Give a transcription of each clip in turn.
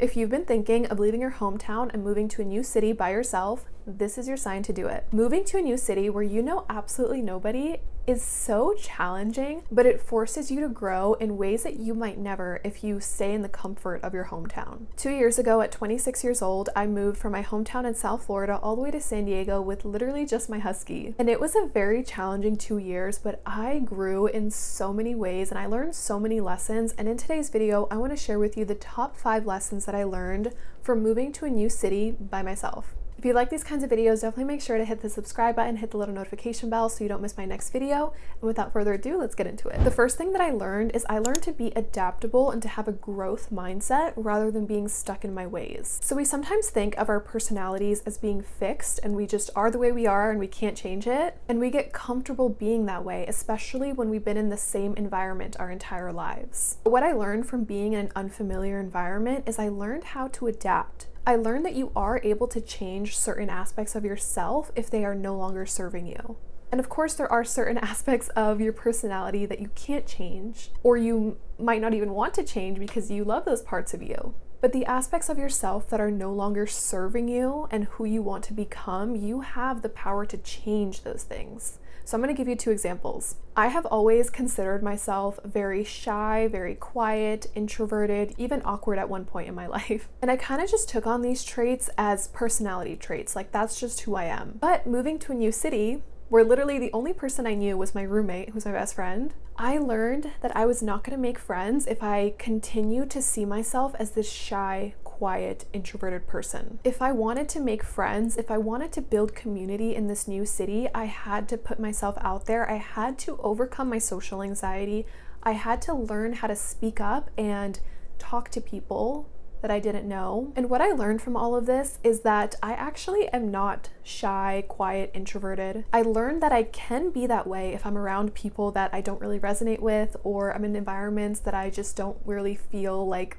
If you've been thinking of leaving your hometown and moving to a new city by yourself, this is your sign to do it. Moving to a new city where you know absolutely nobody is so challenging, but it forces you to grow in ways that you might never if you stay in the comfort of your hometown. 2 years ago, at 26 years old, I moved from my hometown in South Florida all the way to San Diego with literally just my husky. And it was a very challenging 2 years, but I grew in so many ways and I learned so many lessons. And in today's video, I want to share with you the top 5 lessons that I learned from moving to a new city by myself. If you like these kinds of videos, definitely make sure to hit the subscribe button, hit the little notification bell so you don't miss my next video. And without further ado, let's get into it. The first thing that I learned is I learned to be adaptable and to have a growth mindset rather than being stuck in my ways. So we sometimes think of our personalities as being fixed and we just are the way we are and we can't change it. And we get comfortable being that way, especially when we've been in the same environment our entire lives. But what I learned from being in an unfamiliar environment is I learned how to adapt. I learned that you are able to change certain aspects of yourself if they are no longer serving you. And of course, there are certain aspects of your personality that you can't change, or you might not even want to change because you love those parts of you. But the aspects of yourself that are no longer serving you and who you want to become, you have the power to change those things. So I'm going to give you 2 examples. I have always considered myself very shy, very quiet, introverted, even awkward at one point in my life. And I kind of just took on these traits as personality traits, like that's just who I am. But moving to a new city, where literally the only person I knew was my roommate, who's my best friend, I learned that I was not going to make friends if I continued to see myself as this shy, quiet, introverted person. If I wanted to make friends, if I wanted to build community in this new city, I had to put myself out there. I had to overcome my social anxiety. I had to learn how to speak up and talk to people that I didn't know. And what I learned from all of this is that I actually am not shy, quiet, introverted. I learned that I can be that way if I'm around people that I don't really resonate with, or I'm in environments that I just don't really feel like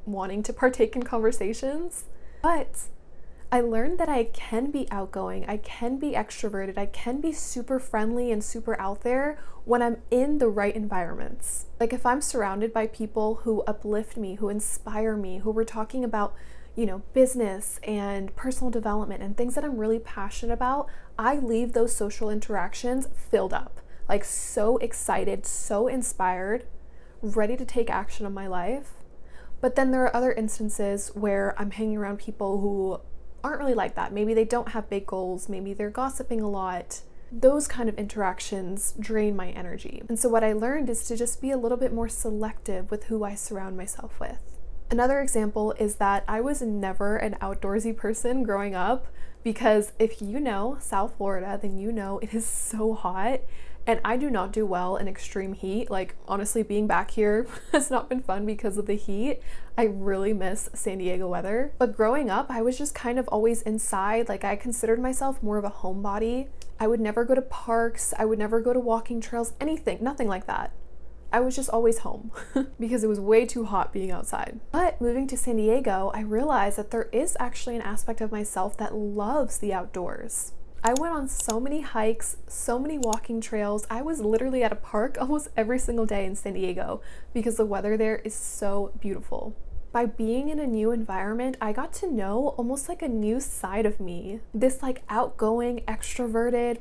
wanting to partake in conversations. But I learned that I can be outgoing, I can be extroverted, I can be super friendly and super out there when I'm in the right environments. Like if I'm surrounded by people who uplift me, who inspire me, who we're talking about, business and personal development and things that I'm really passionate about, I leave those social interactions filled up, like so excited, so inspired, ready to take action on my life. But then there are other instances where I'm hanging around people who aren't really like that. Maybe they don't have big goals, maybe they're gossiping a lot. Those kind of interactions drain my energy. And so what I learned is to just be a little bit more selective with who I surround myself with. Another example is that I was never an outdoorsy person growing up, because if you know South Florida, then you know it is so hot. And I do not do well in extreme heat. Like honestly, being back here has not been fun because of the heat. I really miss San Diego weather. But growing up, I was just kind of always inside. Like I considered myself more of a homebody. I would never go to parks. I would never go to walking trails, anything, nothing like that. I was just always home because it was way too hot being outside. But moving to San Diego, I realized that there is actually an aspect of myself that loves the outdoors. I went on so many hikes, so many walking trails. I was literally at a park almost every single day in San Diego because the weather there is so beautiful. By being in a new environment, I got to know almost like a new side of me. This like outgoing, extroverted,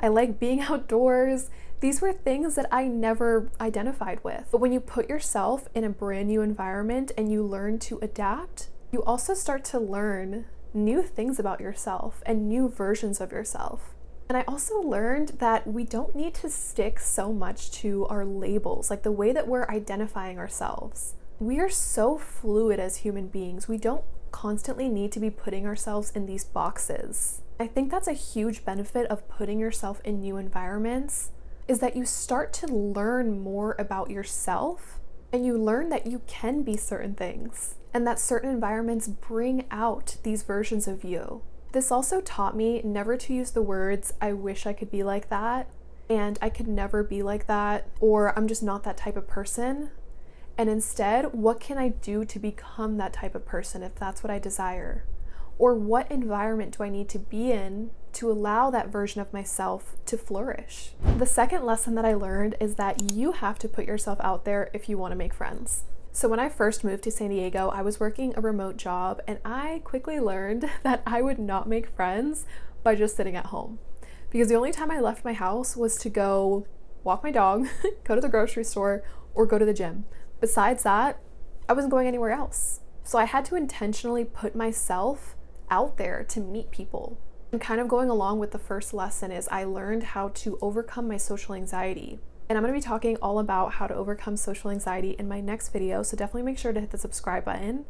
I like being outdoors. These were things that I never identified with. But when you put yourself in a brand new environment and you learn to adapt, you also start to learn new things about yourself and new versions of yourself. And I also learned that we don't need to stick so much to our labels, like the way that we're identifying ourselves. We are so fluid as human beings. We don't constantly need to be putting ourselves in these boxes. I think that's a huge benefit of putting yourself in new environments, is that you start to learn more about yourself and you learn that you can be certain things and that certain environments bring out these versions of you. This also taught me never to use the words, I wish I could be like that, and I could never be like that, or I'm just not that type of person. And instead, what can I do to become that type of person if that's what I desire? Or what environment do I need to be in to allow that version of myself to flourish? The second lesson that I learned is that you have to put yourself out there if you want to make friends. So when I first moved to San Diego, I was working a remote job and I quickly learned that I would not make friends by just sitting at home. Because the only time I left my house was to go walk my dog, go to the grocery store, or go to the gym. Besides that, I wasn't going anywhere else. So I had to intentionally put myself out there to meet people. And kind of going along with the first lesson is I learned how to overcome my social anxiety. And I'm going to be talking all about how to overcome social anxiety in my next video, so definitely make sure to hit the subscribe button.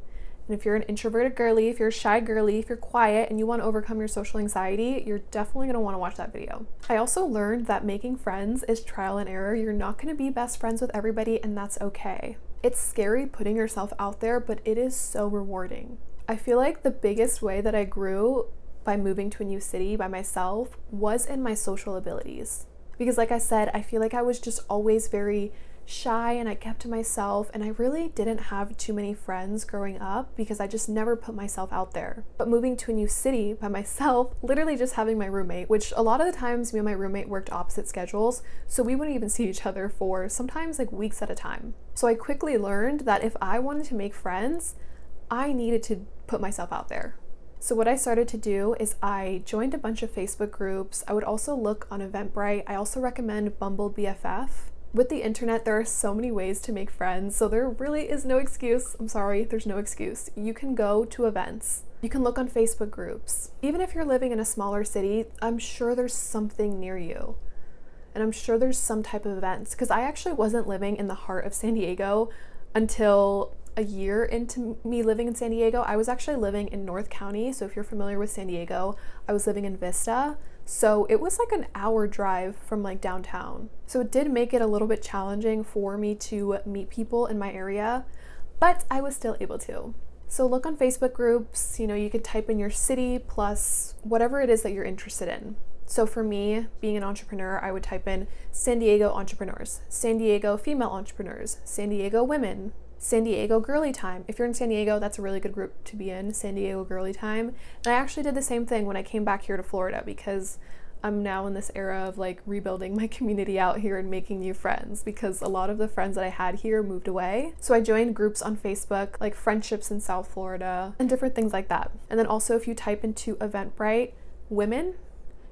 And if you're an introverted girly, if you're a shy girly, if you're quiet and you want to overcome your social anxiety, you're definitely going to want to watch that video. I also learned that making friends is trial and error. You're not going to be best friends with everybody, and that's okay. It's scary putting yourself out there, but it is so rewarding. I feel like the biggest way that I grew by moving to a new city by myself was in my social abilities. Because like I said, I feel like I was just always very shy and I kept to myself, and I really didn't have too many friends growing up because I just never put myself out there. But moving to a new city by myself, literally just having my roommate, which a lot of the times me and my roommate worked opposite schedules, so we wouldn't even see each other for sometimes like weeks at a time. So I quickly learned that if I wanted to make friends, I needed to put myself out there. So what I started to do is I joined a bunch of Facebook groups. I would also look on Eventbrite. I also recommend Bumble BFF. With the internet, there are so many ways to make friends, so there really is no excuse. I'm sorry, there's no excuse. You can go to events. You can look on Facebook groups. Even if you're living in a smaller city, I'm sure there's something near you. And I'm sure there's some type of events, because I actually wasn't living in the heart of San Diego until a year into me living in San Diego. I was actually living in North County. So if you're familiar with San Diego, I was living in Vista. So it was like an hour drive from like downtown. So it did make it a little bit challenging for me to meet people in my area, but I was still able to. So look on Facebook groups, you could type in your city plus whatever it is that you're interested in. So for me, being an entrepreneur, I would type in San Diego entrepreneurs, San Diego female entrepreneurs, San Diego women, San Diego Girly Time. If you're in San Diego, that's a really good group to be in, San Diego Girly Time. And I actually did the same thing when I came back here to Florida, because I'm now in this era of like rebuilding my community out here and making new friends, because a lot of the friends that I had here moved away. So I joined groups on Facebook, like Friendships in South Florida and different things like that. And then also if you type into Eventbrite women,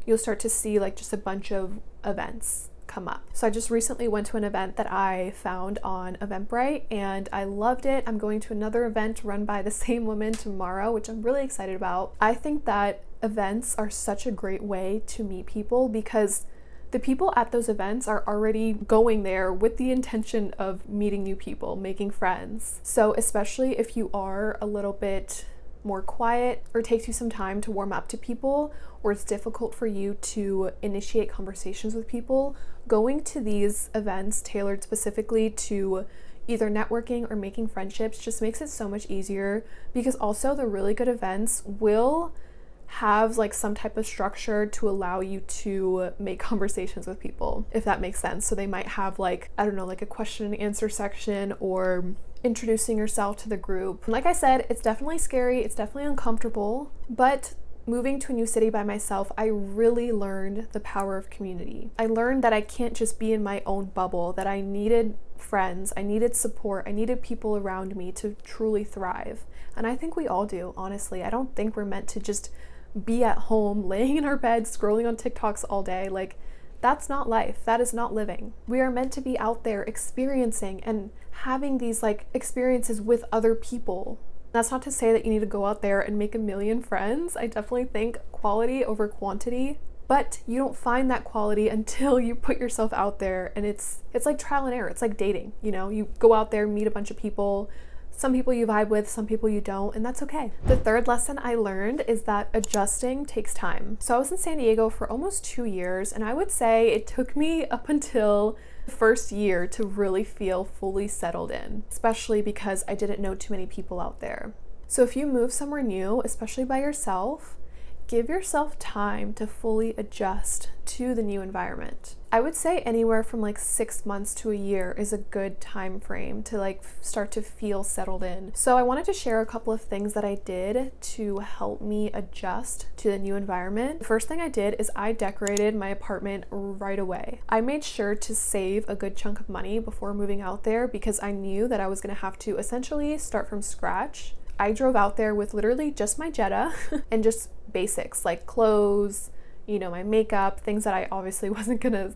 you'll start to see like just a bunch of events come up. So I just recently went to an event that I found on Eventbrite and I loved it. I'm going to another event run by the same woman tomorrow, which I'm really excited about. I think that events are such a great way to meet people, because the people at those events are already going there with the intention of meeting new people, making friends. So especially if you are a little bit more quiet, or it takes you some time to warm up to people, or it's difficult for you to initiate conversations with people, going to these events tailored specifically to either networking or making friendships just makes it so much easier, because also the really good events will have like some type of structure to allow you to make conversations with people, if that makes sense. So they might have like, I don't know, like a question and answer section, or introducing yourself to the group. Like I said, it's definitely scary, it's definitely uncomfortable, but moving to a new city by myself, I really learned the power of community. I learned that I can't just be in my own bubble, that I needed friends, I needed support, I needed people around me to truly thrive. And I think we all do, honestly. I don't think we're meant to just be at home, laying in our beds, scrolling on TikToks all day. Like, that's not life. That is not living. We are meant to be out there experiencing and having these like experiences with other people. That's not to say that you need to go out there and make a million friends. I definitely think quality over quantity, but you don't find that quality until you put yourself out there, and it's like trial and error. It's like dating, you go out there, meet a bunch of people. Some people you vibe with, some people you don't, and that's okay. The third lesson I learned is that adjusting takes time. So I was in San Diego for almost 2 years, and I would say it took me up until the first year to really feel fully settled in, especially because I didn't know too many people out there. So if you move somewhere new, especially by yourself, give yourself time to fully adjust to the new environment. I would say anywhere from like 6 months to a year is a good time frame to like start to feel settled in. So I wanted to share a couple of things that I did to help me adjust to the new environment. The first thing I did is I decorated my apartment right away. I made sure to save a good chunk of money before moving out there because I knew that I was going to have to essentially start from scratch. I drove out there with literally just my Jetta and just basics like clothes, my makeup, things that I obviously wasn't gonna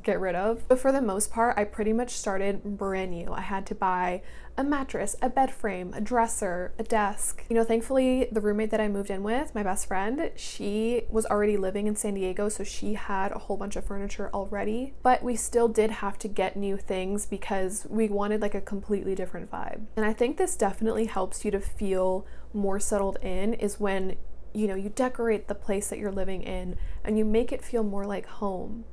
get rid of. But for the most part, I pretty much started brand new. I had to buy a mattress, a bed frame, a dresser, a desk. Thankfully, the roommate that I moved in with, my best friend, she was already living in San Diego, so she had a whole bunch of furniture already. But we still did have to get new things because we wanted like a completely different vibe. And I think this definitely helps you to feel more settled in is when you decorate the place that you're living in and you make it feel more like home.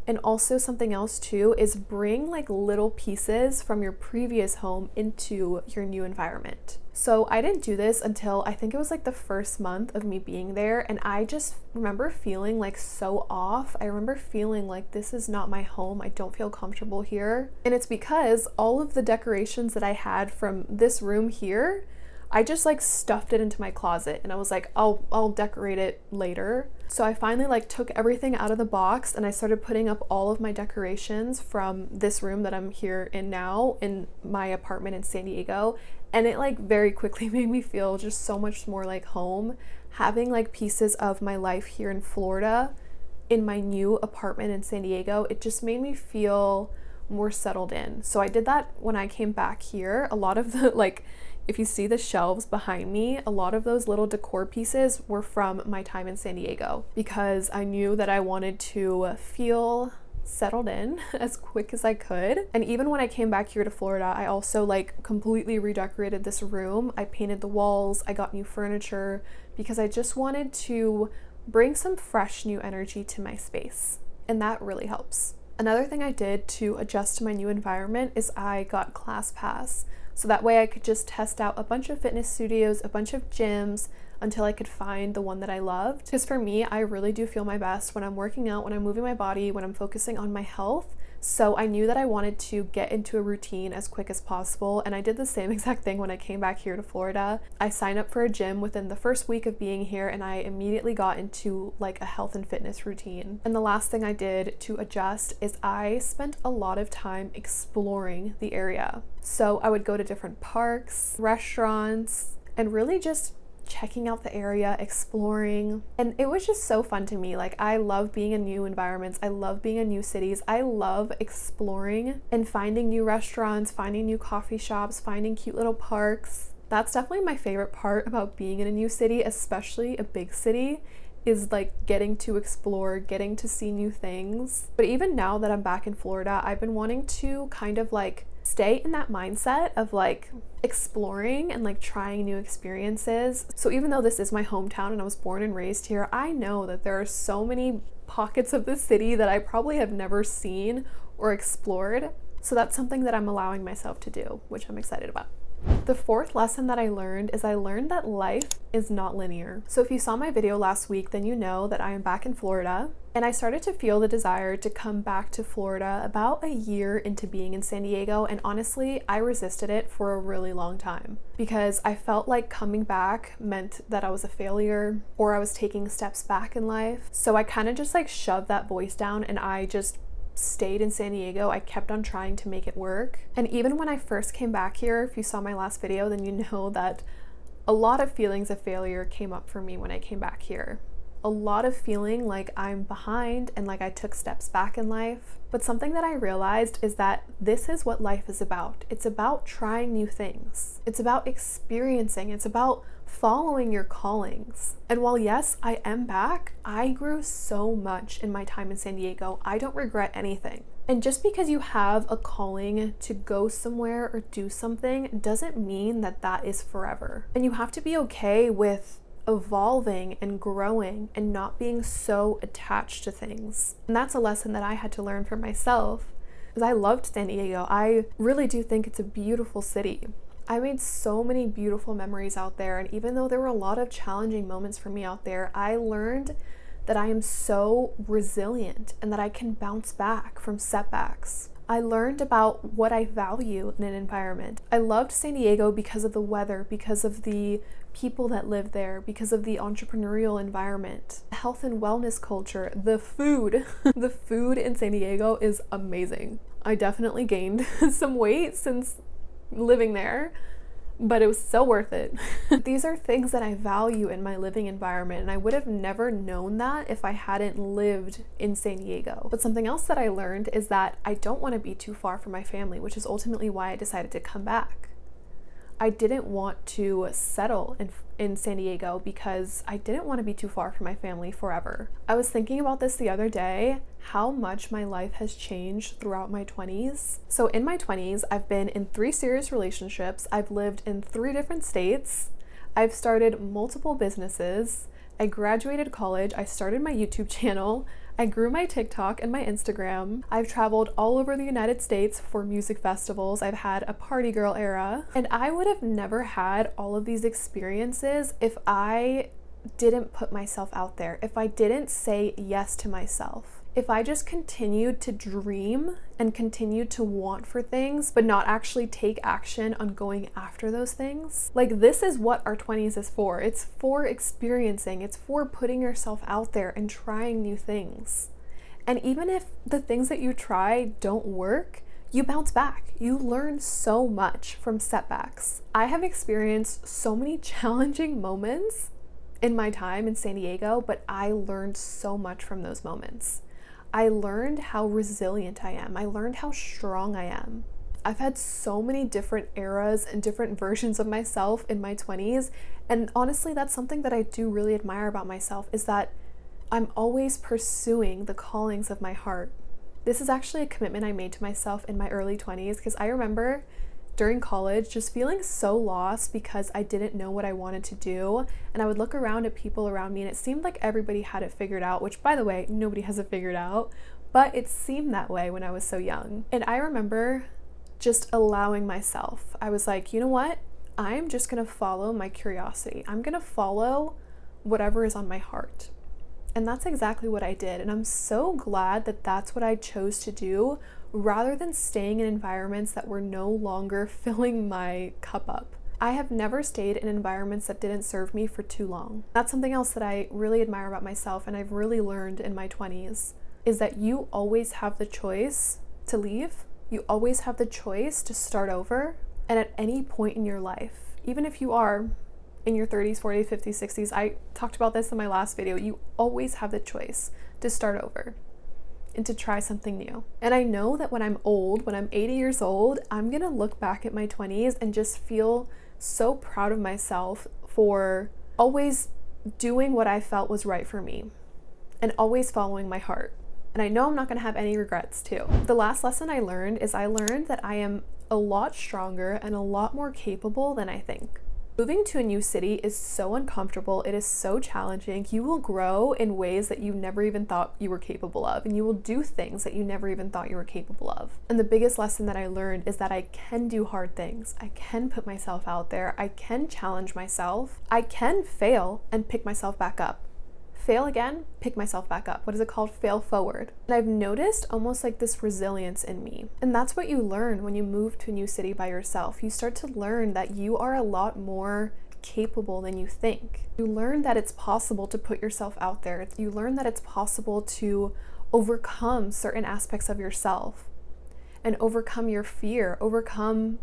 And also something else too is bring like little pieces from your previous home into your new environment. So I didn't do this until I think it was like the first month of me being there, and I just remember feeling like so off. I remember feeling like this is not my home. I don't feel comfortable here. And it's because all of the decorations that I had from this room here, I just like stuffed it into my closet and I was like, I'll decorate it later. So I finally like took everything out of the box and I started putting up all of my decorations from this room that I'm here in now in my apartment in San Diego. And it like very quickly made me feel just so much more like home. Having like pieces of my life here in Florida in my new apartment in San Diego, it just made me feel more settled in. So I did that when I came back here. A lot of the if you see the shelves behind me, a lot of those little decor pieces were from my time in San Diego because I knew that I wanted to feel settled in as quick as I could. And even when I came back here to Florida, I also like completely redecorated this room. I painted the walls, I got new furniture because I just wanted to bring some fresh new energy to my space. And that really helps. Another thing I did to adjust to my new environment is I got ClassPass. So that way I could just test out a bunch of fitness studios, a bunch of gyms until I could find the one that I loved. Because for me, I really do feel my best when I'm working out, when I'm moving my body, when I'm focusing on my health. So I knew that I wanted to get into a routine as quick as possible, and I did the same exact thing when I came back here to Florida. I signed up for a gym within the first week of being here, and I immediately got into like a health and fitness routine. And the last thing I did to adjust is I spent a lot of time exploring the area. So I would go to different parks, restaurants, and really just checking out the area, exploring. And it was just so fun to me. Like, I love being in new environments. I love being in new cities. I love exploring and finding new restaurants, finding new coffee shops, finding cute little parks. That's definitely my favorite part about being in a new city, especially a big city, is like getting to explore, getting to see new things. But even now that I'm back in Florida, I've been wanting to kind of like stay in that mindset of like exploring and like trying new experiences. So even though this is my hometown and I was born and raised here, I know that there are so many pockets of the city that I probably have never seen or explored. So that's something that I'm allowing myself to do, which I'm excited about. The fourth lesson that I learned is I learned that life is not linear. So if you saw my video last week, then you know that I am back in Florida, and I started to feel the desire to come back to Florida about a year into being in San Diego, and honestly, I resisted it for a really long time because I felt like coming back meant that I was a failure or I was taking steps back in life. So I kind of just like shoved that voice down and I just stayed in San Diego. I kept on trying to make it work. And even when I first came back here, if you saw my last video, then you know that a lot of feelings of failure came up for me when I came back here. A lot of feeling like I'm behind and like I took steps back in life. But something that I realized is that this is what life is about. It's about trying new things. It's about experiencing. It's about following your callings. And while yes, I am back, I grew so much in my time in San Diego. I don't regret anything. And just because you have a calling to go somewhere or do something doesn't mean that that is forever. And you have to be okay with evolving and growing and not being so attached to things. And that's a lesson that I had to learn for myself, because I loved San Diego. I really do think it's a beautiful city. I made so many beautiful memories out there, and even though there were a lot of challenging moments for me out there, I learned that I am so resilient and that I can bounce back from setbacks. I learned about what I value in an environment. I loved San Diego because of the weather, because of the people that live there, because of the entrepreneurial environment, health and wellness culture, the food. The food in San Diego is amazing. I definitely gained some weight since living there, but it was so worth it. These are things that I value in my living environment, and I would have never known that if I hadn't lived in San Diego. But something else that I learned is that I don't want to be too far from my family, which is ultimately why I decided to come back. I didn't want to settle in San Diego because I didn't want to be too far from my family forever. I was thinking about this the other day, how much my life has changed throughout my 20s. So in my 20s, I've been in 3 serious relationships. I've lived in 3 different states. I've started multiple businesses. I graduated college. I started my YouTube channel. I grew my TikTok and my Instagram. I've traveled all over the United States for music festivals. I've had a party girl era. And I would have never had all of these experiences if I didn't put myself out there, if I didn't say yes to myself. If I just continued to dream and continued to want for things, but not actually take action on going after those things. Like, this is what our 20s is for. It's for experiencing, it's for putting yourself out there and trying new things. And even if the things that you try don't work, you bounce back. You learn so much from setbacks. I have experienced so many challenging moments in my time in San Diego, but I learned so much from those moments. I learned how resilient I am. I learned how strong I am. I've had so many different eras and different versions of myself in my 20s. And honestly, that's something that I do really admire about myself, is that I'm always pursuing the callings of my heart. This is actually a commitment I made to myself in my early 20s, because I remember during college just feeling so lost because I didn't know what I wanted to do. And I would look around at people around me and it seemed like everybody had it figured out, which, by the way, nobody has it figured out, but it seemed that way when I was so young. And I remember just allowing myself. I was like, you know what? I'm just gonna follow my curiosity. I'm gonna follow whatever is on my heart. And that's exactly what I did. And I'm so glad that that's what I chose to do, rather than staying in environments that were no longer filling my cup up. I have never stayed in environments that didn't serve me for too long. That's something else that I really admire about myself, and I've really learned in my 20s, is that you always have the choice to leave. You always have the choice to start over. And at any point in your life, even if you are in your 30s, 40s, 50s, 60s, I talked about this in my last video, you always have the choice to start over and to try something new. And I know that when I'm old, when I'm 80 years old, I'm gonna look back at my 20s and just feel so proud of myself for always doing what I felt was right for me and always following my heart. And I know I'm not gonna have any regrets too. The last lesson I learned is I learned that I am a lot stronger and a lot more capable than I think. Moving to a new city is so uncomfortable. It is so challenging. You will grow in ways that you never even thought you were capable of, and you will do things that you never even thought you were capable of. And the biggest lesson that I learned is that I can do hard things. I can put myself out there. I can challenge myself. I can fail and pick myself back up. Fail again, pick myself back up. What is it called? Fail forward. And I've noticed almost like this resilience in me. And that's what you learn when you move to a new city by yourself. You start to learn that you are a lot more capable than you think. You learn that it's possible to put yourself out there. You learn that it's possible to overcome certain aspects of yourself and overcome your fear, overcome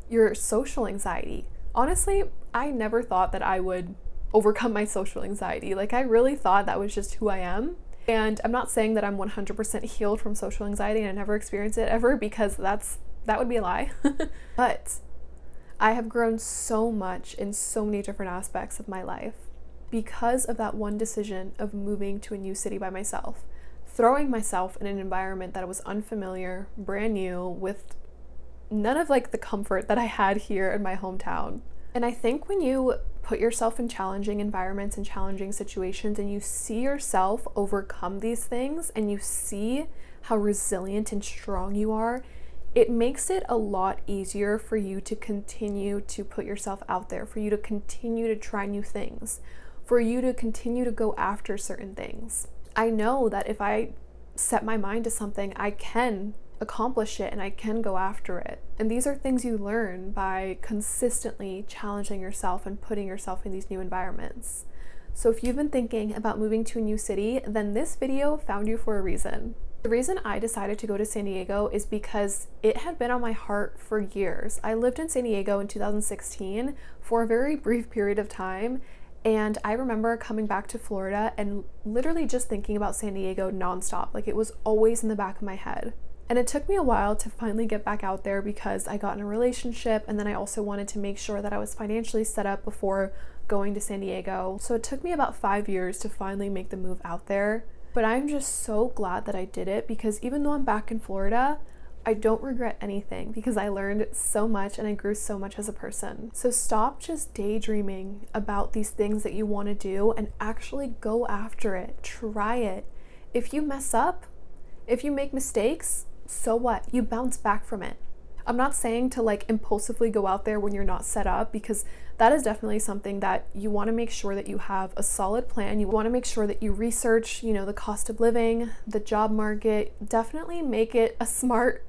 your social anxiety. Honestly, I never thought that I would overcome my social anxiety. Like, I really thought that was just who I am. And I'm not saying that I'm 100% healed from social anxiety and I never experienced it ever, because that would be a lie. But I have grown so much in so many different aspects of my life because of that one decision of moving to a new city by myself, throwing myself in an environment that was unfamiliar, brand new, with none of like the comfort that I had here in my hometown. And I think when you put yourself in challenging environments and challenging situations and you see yourself overcome these things and you see how resilient and strong you are, it makes it a lot easier for you to continue to put yourself out there, for you to continue to try new things, for you to continue to go after certain things. I know that if I set my mind to something, I can accomplish it and I can go after it. And these are things you learn by consistently challenging yourself and putting yourself in these new environments. So if you've been thinking about moving to a new city, then this video found you for a reason. The reason I decided to go to San Diego is because it had been on my heart for years. I lived in San Diego in 2016 for a very brief period of time, and I remember coming back to Florida and literally just thinking about San Diego nonstop. Like, it was always in the back of my head. And it took me a while to finally get back out there because I got in a relationship, and then I also wanted to make sure that I was financially set up before going to San Diego. So it took me about 5 years to finally make the move out there. But I'm just so glad that I did it, because even though I'm back in Florida, I don't regret anything because I learned so much and I grew so much as a person. So stop just daydreaming about these things that you want to do and actually go after it. Try it. If you mess up, if you make mistakes, so what? You bounce back from it. I'm not saying to like impulsively go out there when you're not set up, because that is definitely something that you want to make sure that you have a solid plan. You want to make sure that you research, the cost of living, the job market. Definitely make it a smart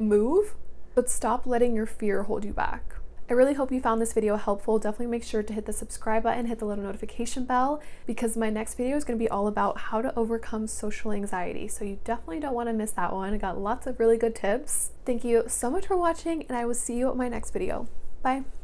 move, but stop letting your fear hold you back. I really hope you found this video helpful. Definitely make sure to hit the subscribe button, hit the little notification bell, because my next video is going to be all about how to overcome social anxiety. So you definitely don't want to miss that one. I got lots of really good tips. Thank you so much for watching, and I will see you at my next video. Bye.